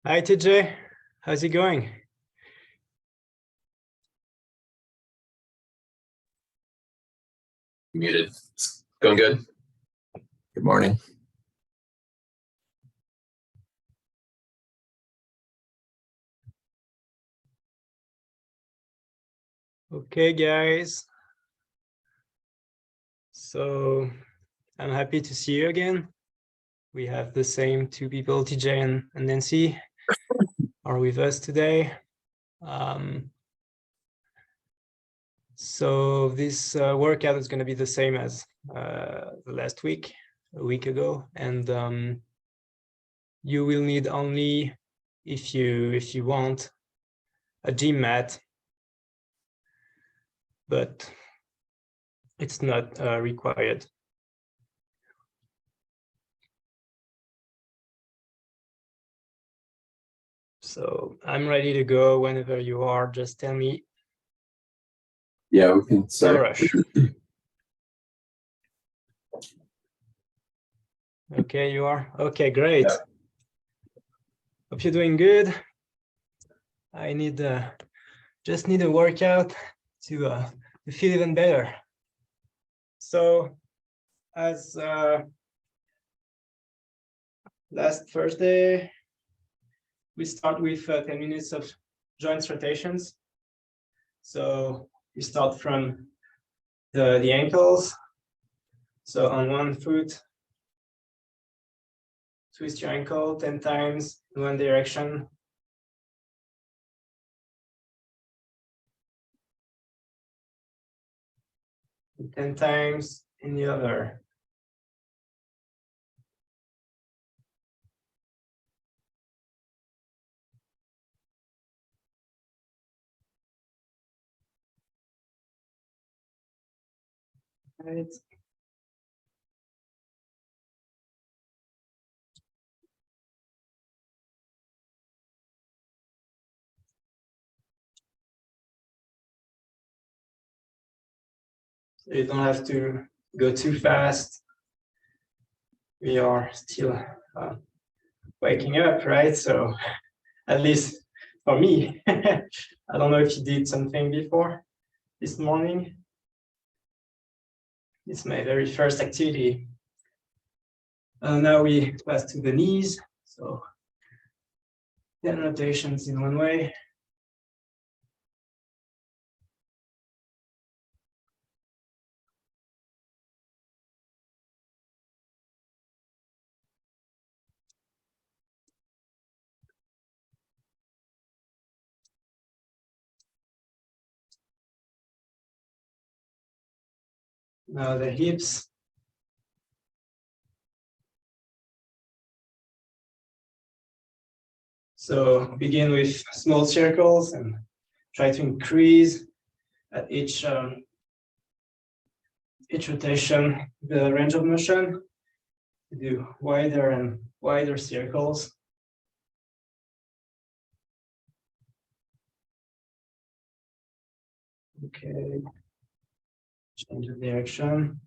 Hi, TJ. How's it going? Muted. It's going good. Good morning. Okay, guys. So I'm happy to see you again. We have the same two people, TJ and Nancy, are with us today. So this workout is going to be the same as the last week, a week ago, and you will need only, if you want, a gym mat, but it's not required. So I'm ready to go whenever you are. Just tell me. Yeah, we can start. No rush. Okay, you are? Okay, great. Yeah. Hope you're doing good. I just need a workout to feel even better. So as last Thursday, we start with 10 minutes of joints rotations. So we start from the ankles. So on one foot, twist your ankle 10 times in one direction. And 10 times in the other. Right. So you don't have to go too fast. We are still waking up, right? So at least for me, I don't know if you did something before this morning. It's my very first activity. Now we pass to the knees. So 10 rotations in one way. Now the hips. So begin with small circles and try to increase at each rotation the range of motion. Do wider and wider circles. Okay, change the direction.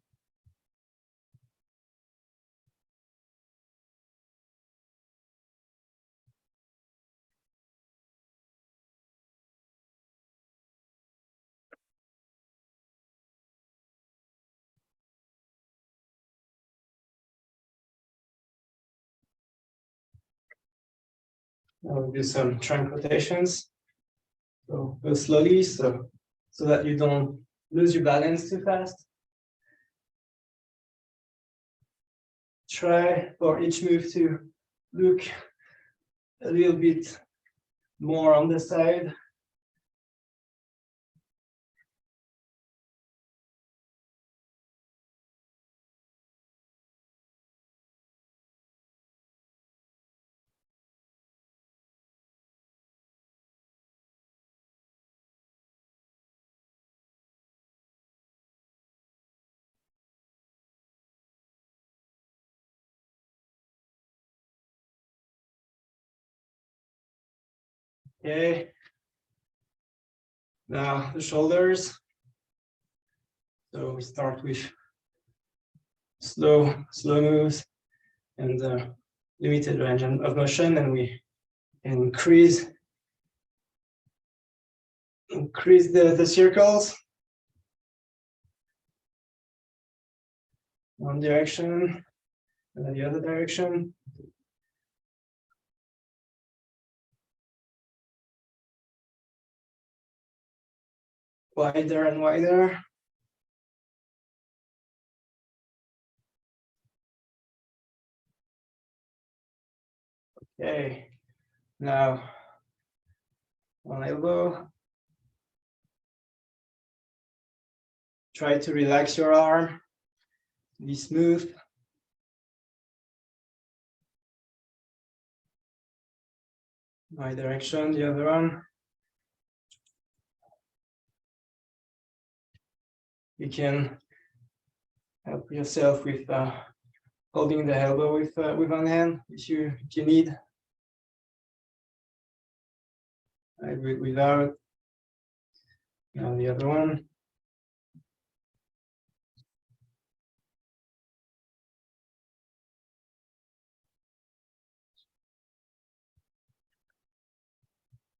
Now we'll do some trunk rotations. So go slowly, so that you don't lose your balance too fast. Try for each move to look a little bit more on the side. Okay. Now the shoulders. So we start with slow moves and limited range of motion, and we increase the circles. One direction and then the other direction. Wider and wider. Okay, now one elbow. Try to relax your arm, be smooth. My direction, the other one. You can help yourself with holding the elbow with one hand if you need. Without. Now the other one.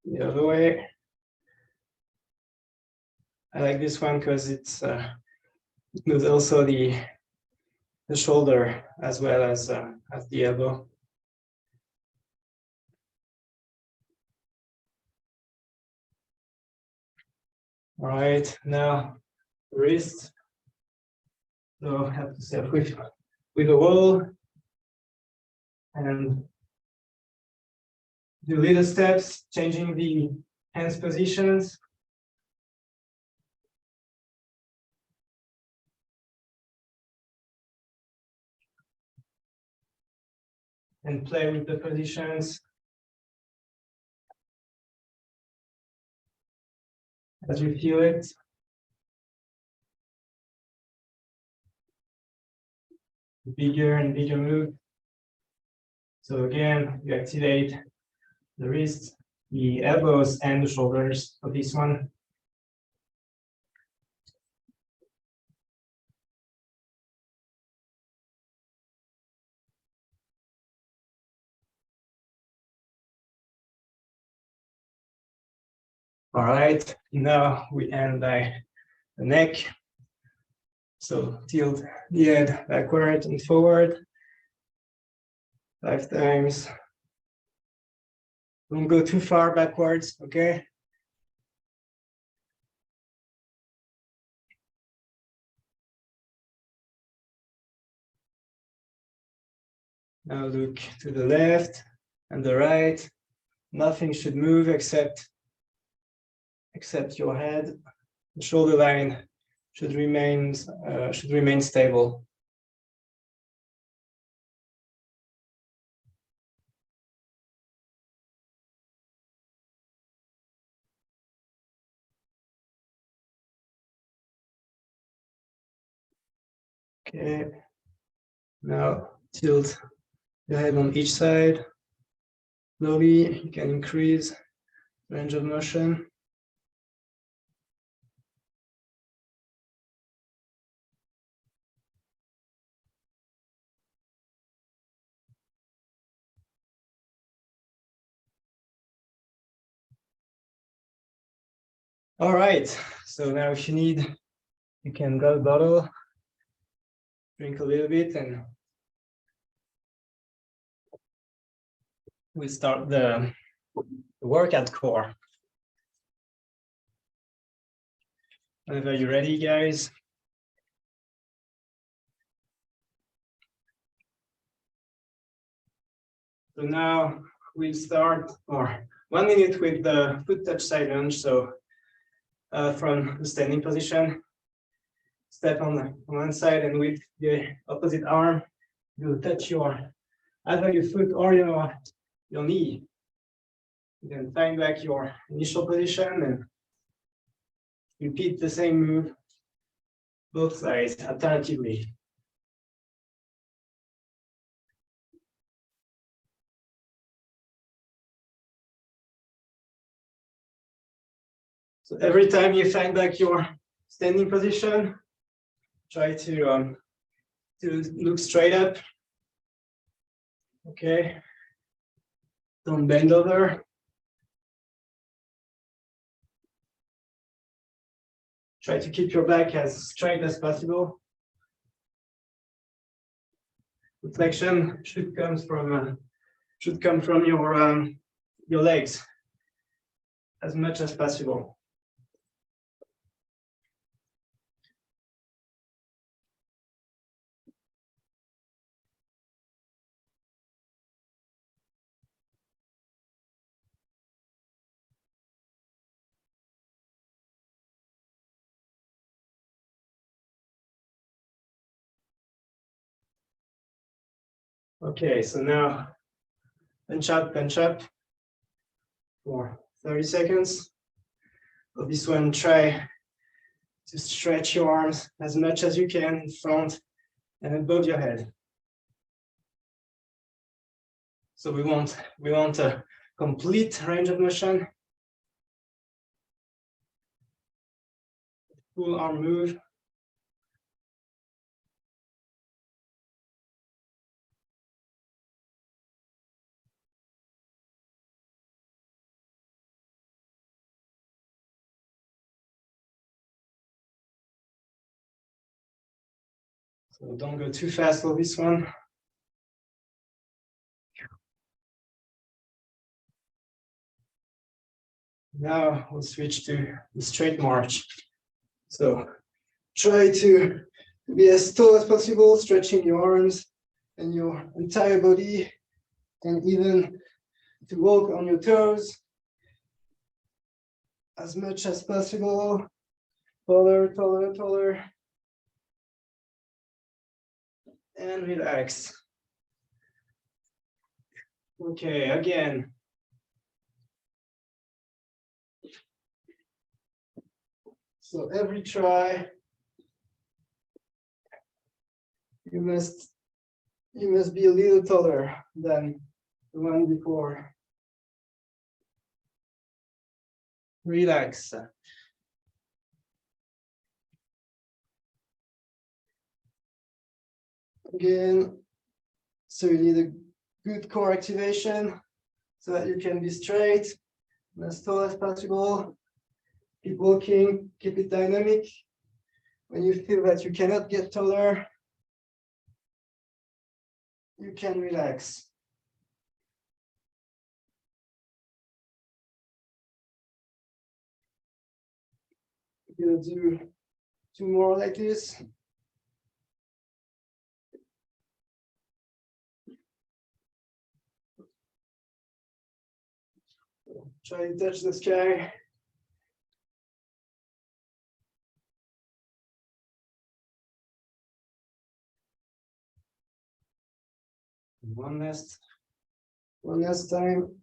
The other way. I like this one because it moves also the shoulder as well as the elbow. All right, now wrist. So help yourself with a wall and do little steps, changing the hands positions. And play with the positions as you feel it. Bigger and bigger move. So again, you activate the wrists, the elbows, and the shoulders for this one. All right, now we end by the neck. So tilt the head backward and forward 5 times. Don't go too far backwards, okay? Now look to the left and the right. Nothing should move except your head. The shoulder line should remain stable. Okay. Now tilt the head on each side. Slowly, you can increase range of motion. All right, so now if you need, you can grab a bottle, drink a little bit, and we start the workout core. Whenever you're ready, guys. So now we'll start 1 minute with the foot touch side lunge. So from the standing position, step on one side, and with the opposite arm, you'll touch either your foot or your knee. You can find back your initial position and repeat the same move both sides alternatively. So every time you find back your standing position, try to look straight up. Okay. Don't bend over. Try to keep your back as straight as possible. The flexion should come from your legs as much as possible. Okay, so now punch up for 30 seconds. For this one, try to stretch your arms as much as you can in front and above your head. So we want a complete range of motion. Full arm move. So don't go too fast for this one. Now we'll switch to the straight march. So try to be as tall as possible, stretching your arms and your entire body, and even to walk on your toes as much as possible. Taller, taller, taller. And relax. Okay, again. So every try, you must be a little taller than the one before. Relax. Again, so you need a good core activation so that you can be straight and as tall as possible. Keep walking, keep it dynamic. When you feel that you cannot get taller, you can relax. We're gonna do 2 more like this. Try to touch the sky. One last time.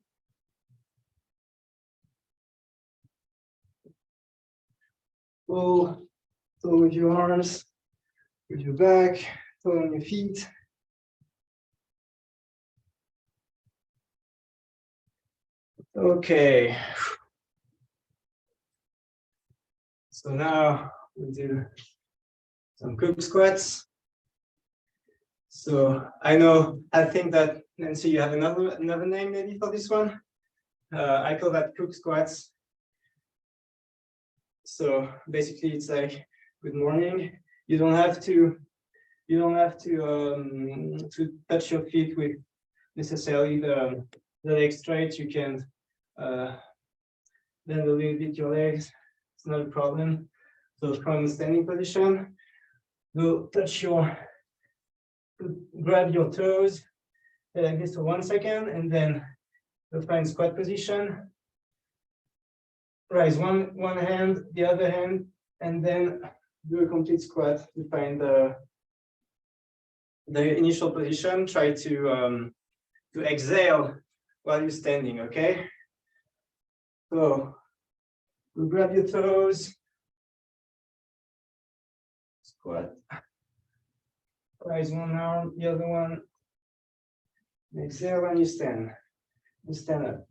Pull with your arms, with your back, pull on your feet. Okay. So now we'll do some cook squats. So I think that Nancy, you have another name maybe for this one. I call that cook squats. So basically, it's like good morning. You don't have to to touch your feet with necessarily the legs straight. You can bend a little bit your legs. It's not a problem. So from standing position, go grab your toes like this for 1 second, and then go find squat position. Raise one hand, the other hand, and then do a complete squat to find the initial position. Try to exhale while you're standing. Okay. So you grab your toes, squat, raise one arm, the other one, exhale when you stand. You stand up.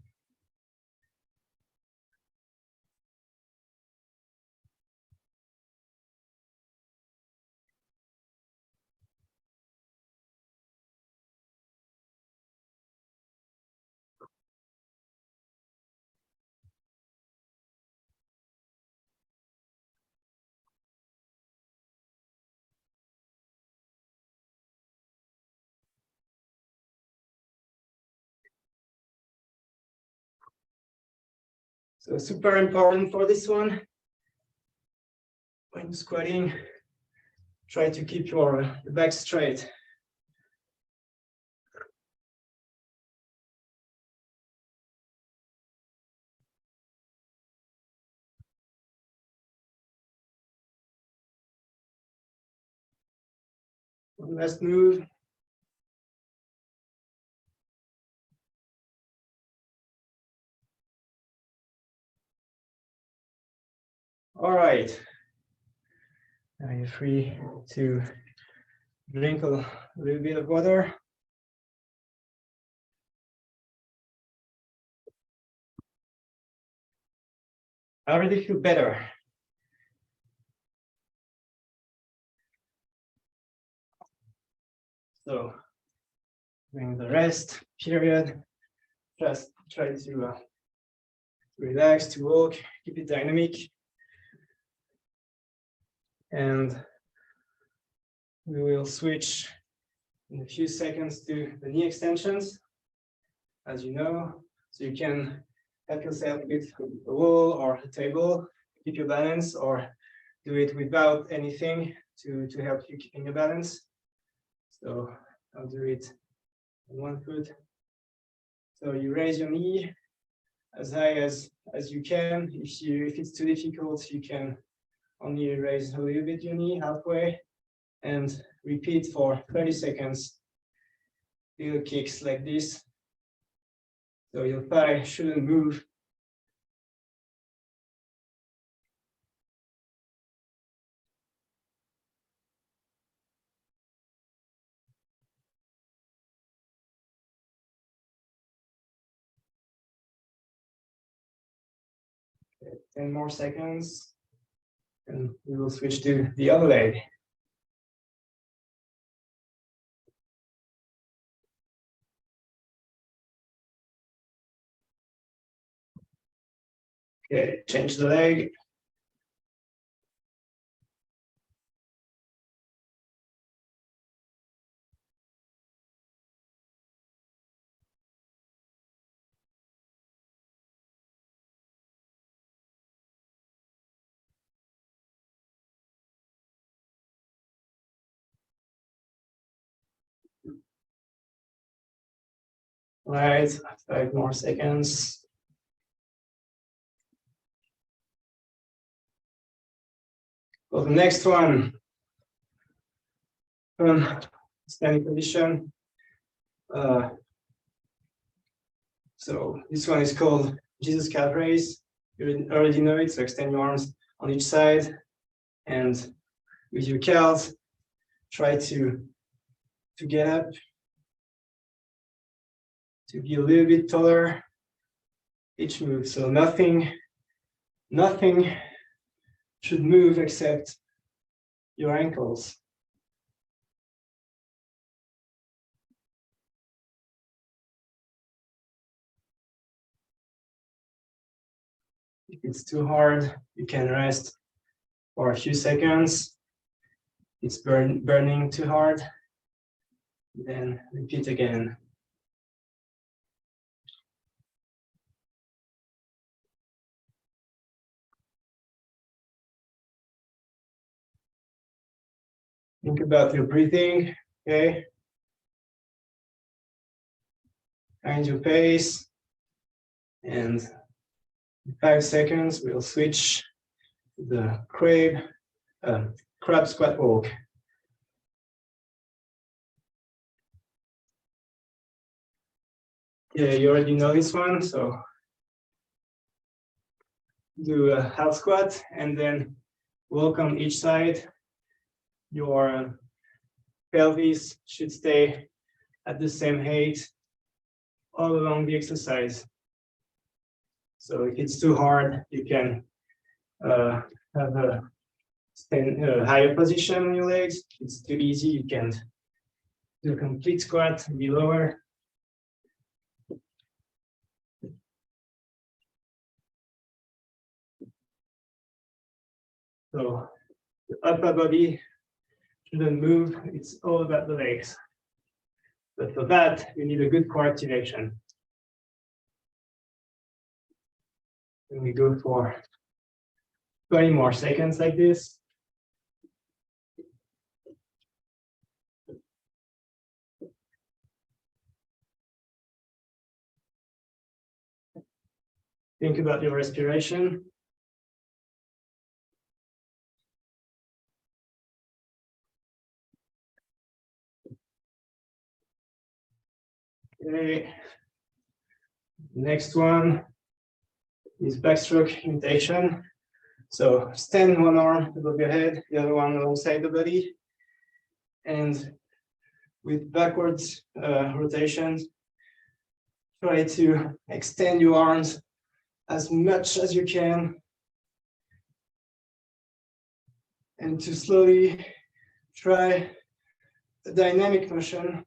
So super important for this one. When you're squatting, try to keep your back straight. One last move. All right. Now you're free to drink a little bit of water. I already feel better. So during the rest period, just try to relax, to walk, keep it dynamic. And we will switch in a few seconds to the knee extensions, as you know. So you can help yourself with a wall or a table, keep your balance, or do it without anything to help you keeping your balance. So I'll do it on one foot. So you raise your knee as high as you can. If it's too difficult, you can only raise a little bit your knee halfway and repeat for 30 seconds. Little kicks like this. So your thigh shouldn't move. Okay, 10 more seconds. And we will switch to the other leg. Okay, change the leg. Right, 5 more seconds. For the next one, standing position. So this one is called Jesus calf raise. You already know it, so extend your arms on each side, and with your calves, try to get up, to be a little bit taller each move. So nothing should move except your ankles. If it's too hard, you can rest for a few seconds. It's burning too hard, then repeat again. Think about your breathing, okay? Find your pace, and in 5 seconds, we'll switch to the crab squat walk. Yeah, you already know this one, so do a half squat and then walk on each side. Your pelvis should stay at the same height all along the exercise. So if it's too hard, you can have a higher position on your legs. If it's too easy, you can do a complete squat, be lower. So the upper body shouldn't move, it's all about the legs. But for that, you need a good core activation. And we go for 20 more seconds like this. Think about your respiration. Okay. Next one is backstroke imitation. So stand one arm above your head, the other one alongside the body. And with backwards rotations, try to extend your arms as much as you can. And to slowly try a dynamic motion.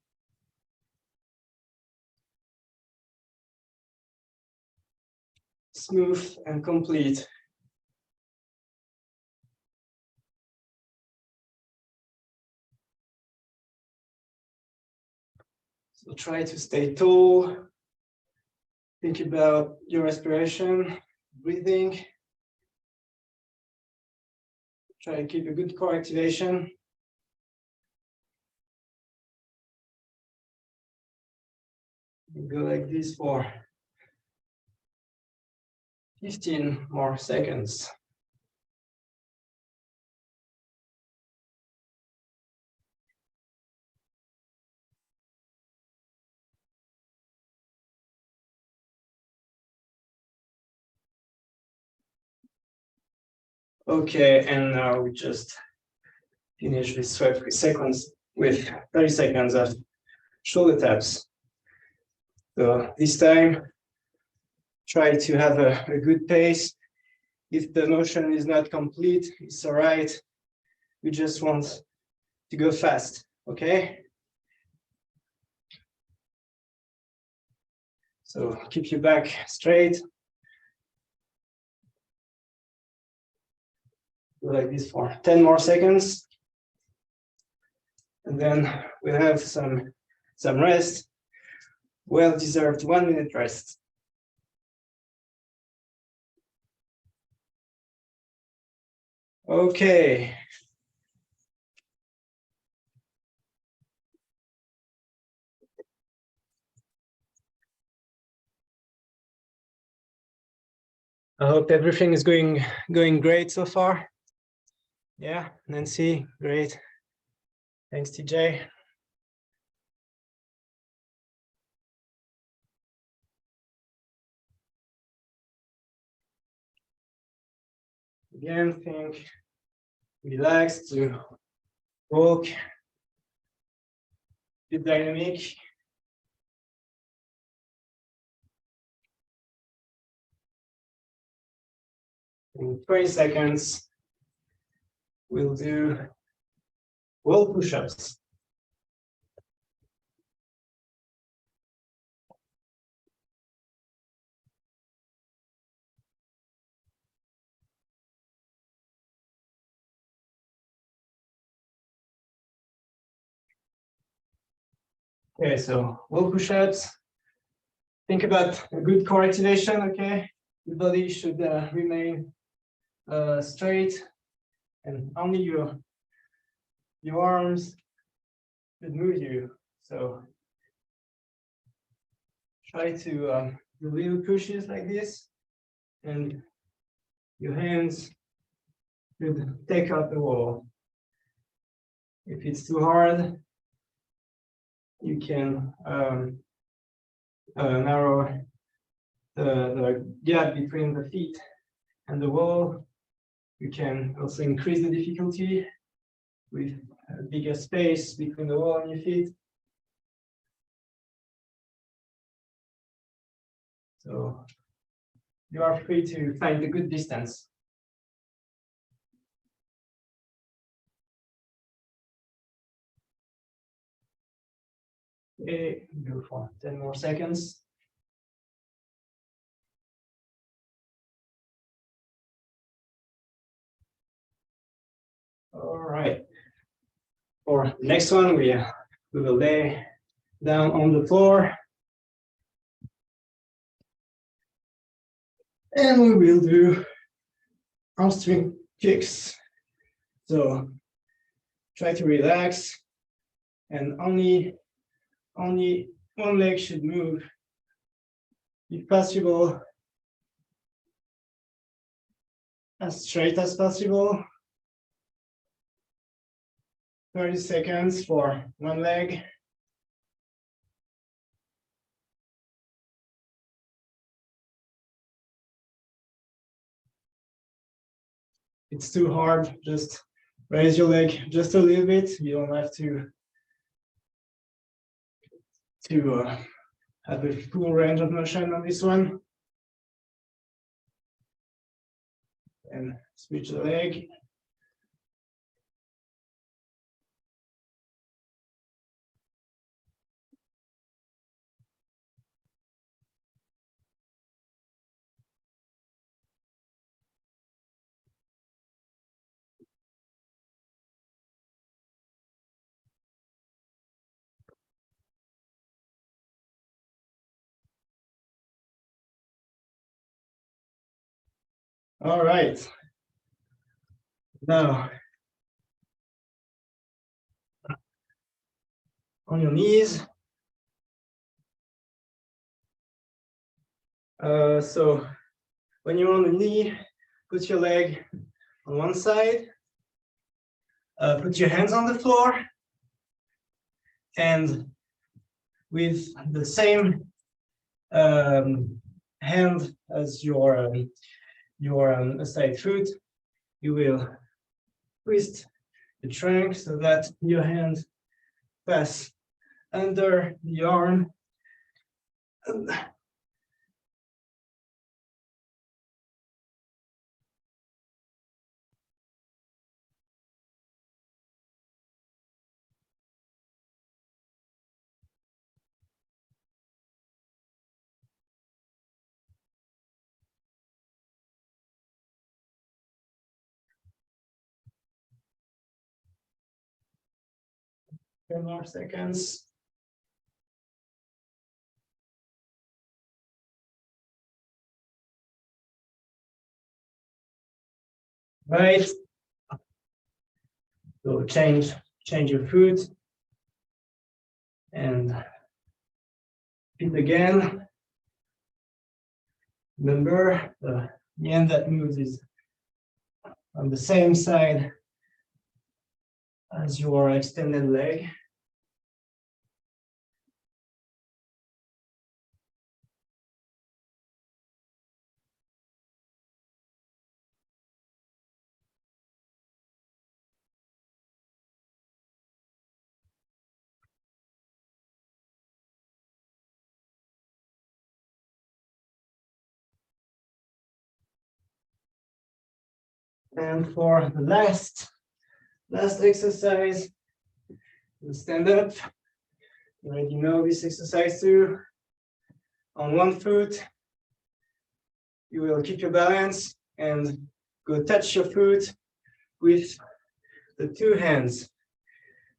Smooth and complete. So try to stay tall. Think about your respiration, breathing. Try to keep a good core activation. Go like this for 15 more seconds. Okay, and now we just finish this sequence with 30 seconds of shoulder taps. So this time, try to have a good pace. If the motion is not complete, it's all right. We just want to go fast, okay? So keep your back straight. Go like this for 10 more seconds. And then we'll have some rest. Well-deserved 1 minute rest. Okay. I hope everything is going great so far. Yeah, Nancy, great. Thanks, TJ. Again, think, relax to walk, be dynamic. In 20 seconds, we'll do wall push-ups. Okay, so wall push-ups. Think about a good core activation, okay? The body should remain straight, and only your arms should move you. So try to do little pushes like this, and your hands should take out the wall. If it's too hard, you can narrow the gap between the feet and the wall. You can also increase the difficulty with a bigger space between the wall and your feet. So you are free to find a good distance. Okay, go for 10 more seconds. All right. For the next one, we will lay down on the floor. And we will do hamstring kicks. So try to relax, and only one leg should move, if possible, as straight as possible. 30 seconds for one leg. It's too hard, just raise your leg just a little bit. You don't have to have a full range of motion on this one. And switch the leg. All right. Now, on your knees. So when you're on the knee, put your leg on one side, put your hands on the floor, and with the same hand as your side foot, you will twist the trunk so that your hand pass under the arm. Ten more seconds. Right. So change your foot and feet again. Remember, the hand that moves is on the same side as your extended leg. And for the last exercise, you stand up. You already know this exercise too. On one foot, you will keep your balance and go touch your foot with the two hands.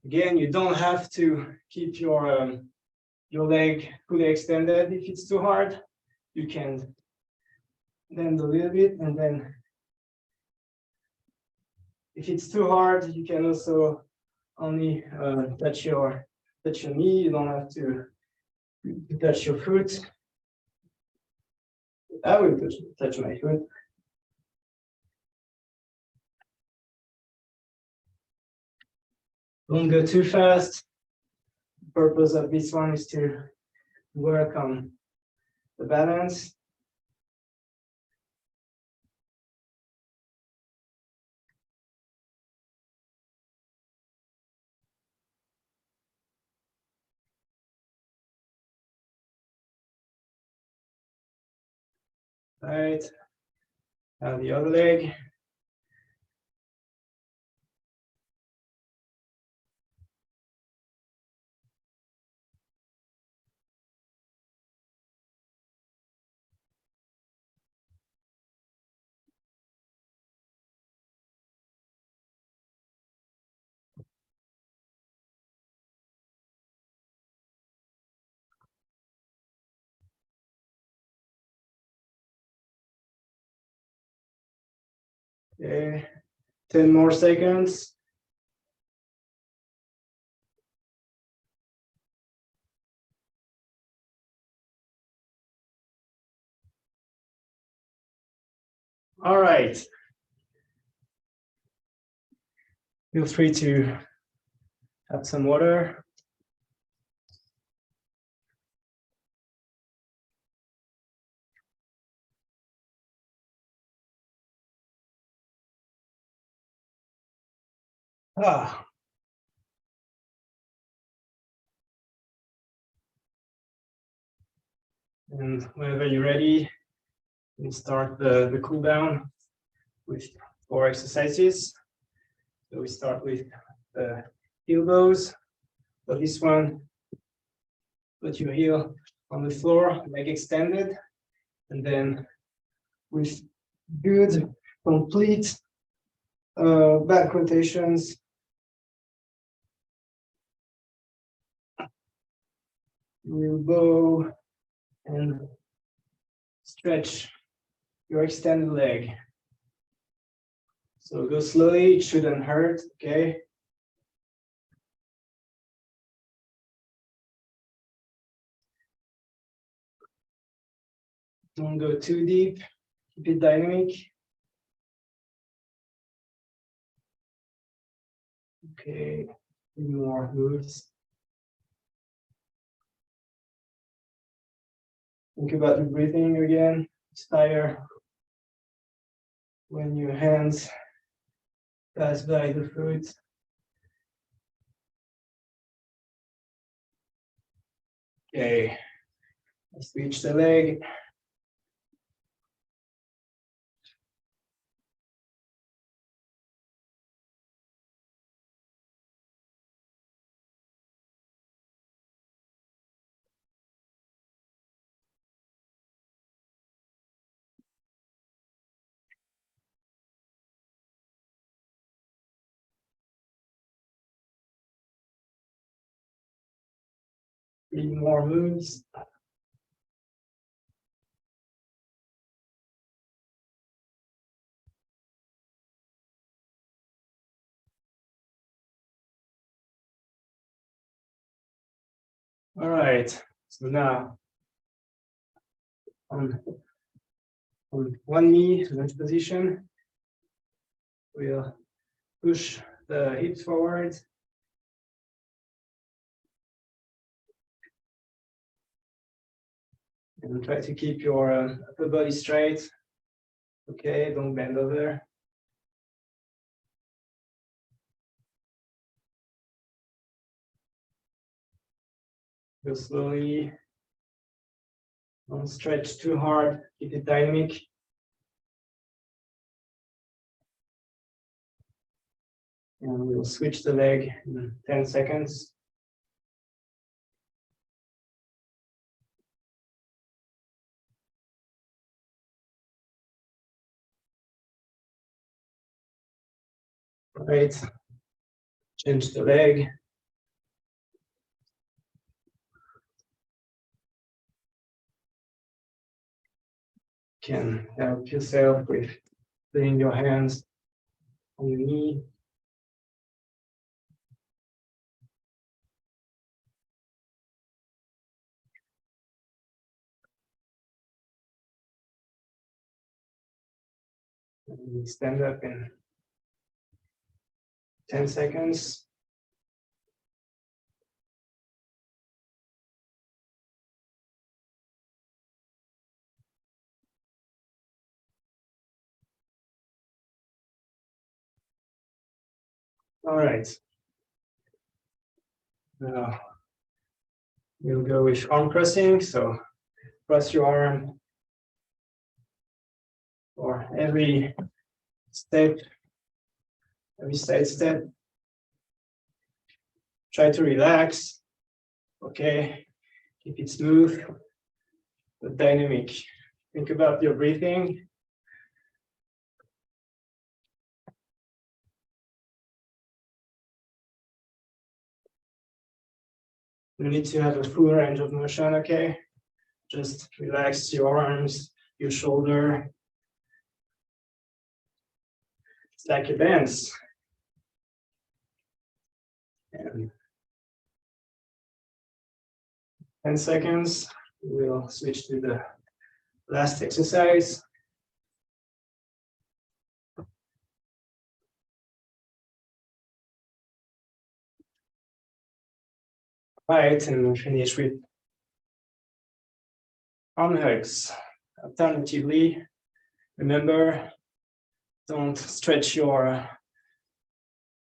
Again, you don't have to keep your leg fully extended. If it's too hard, you can bend a little bit, and then if it's too hard, you can also only touch your knee. You don't have to touch your foot. I will touch my foot. Don't go too fast. The purpose of this one is to work on the balance. All right. Now the other leg. Okay, 10 more seconds. All right. Feel free to have some water. Ah. And whenever you're ready, we start the cool down with 4 exercises. So we start with the heel bows. For this one, put your heel on the floor, leg extended, and then with good, complete back rotations, you bow and stretch your extended leg. So go slowly, it shouldn't hurt, okay? Don't go too deep, keep it dynamic. Okay, 3 more moves. Think about the breathing again. Inspire when your hands pass by the foot. Okay, switch the leg. Three more moves. All right, so now on one knee, lunge position, we'll push the hips forward. And try to keep your upper body straight. Okay, don't bend over. Go slowly. Don't stretch too hard. Keep it dynamic. And we'll switch the leg in 10 seconds. Right. Change the leg. Can help yourself with putting your hands on your knee. And stand up in 10 seconds. All right. Now we'll go with arm crossing. So cross your arm for every step, every side step. Try to relax. Okay. Keep it smooth but dynamic. Think about your breathing. You need to have a full range of motion, okay? Just relax your arms, your shoulder. stack your bands. And 10 seconds, we'll switch to the last exercise. Right, and we'll finish with arm hugs. Alternatively, remember, don't stretch your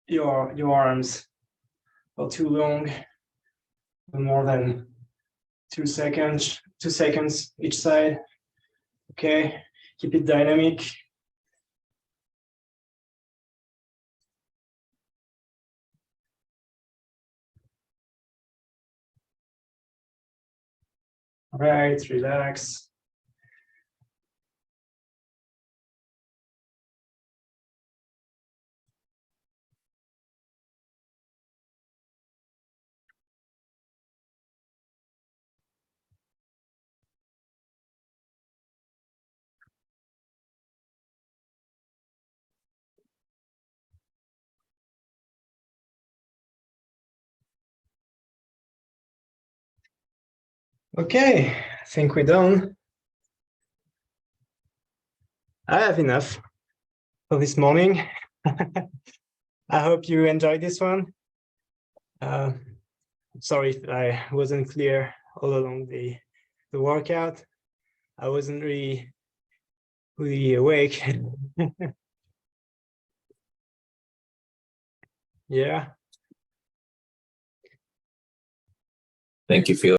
arms for too long, more than 2 seconds each side. Okay, keep it dynamic. All right, relax. Okay, I think we're done. I have enough for this morning. I hope you enjoyed this one. Sorry if I wasn't clear all along the workout. I wasn't really awake. Yeah. Thank you, Felix.